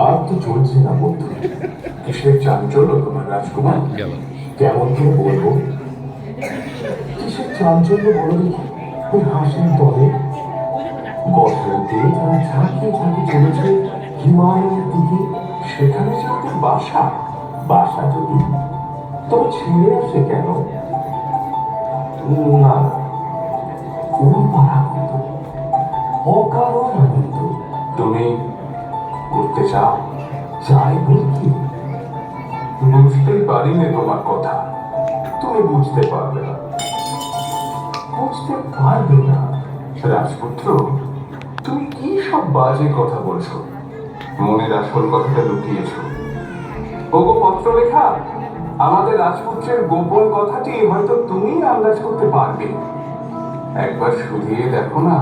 আর তো চলছে না বন্ধু। কিসের চাঞ্চল্য তোমার রাজকুমার? কেমন করে বলবো? কিসের চাঞ্চল্য বলো দেখি? ওই হাসির তলে বসন্তে তারা ঝাঁকিয়ে ঝাঁকিয়ে চলেছে হিমালয়ের দিকে। সেখানে যে ওদের বাসা। বাসা যদি তবে ছেড়ে আসে কেন? না, উড়বার আনন্দ, অকারণ আনন্দ। তুমি উঠতে চাও? চাই বই কি? বুঝতেই পারিনি তোমার কথা। তুমি বুঝতে পারবে না। বুঝতে পারবে না? রাজপুত্র, তুমি কি সব বাজে কথা বলছো? মনের আসল কথাটা লুকিয়েছো। ওগো পত্র লেখা, আমাদের রাজপুত্রের গোপন কথাটি হয়তো তুমি আন্দাজ করতে পারবে। একবার শুধিয়ে দেখো না।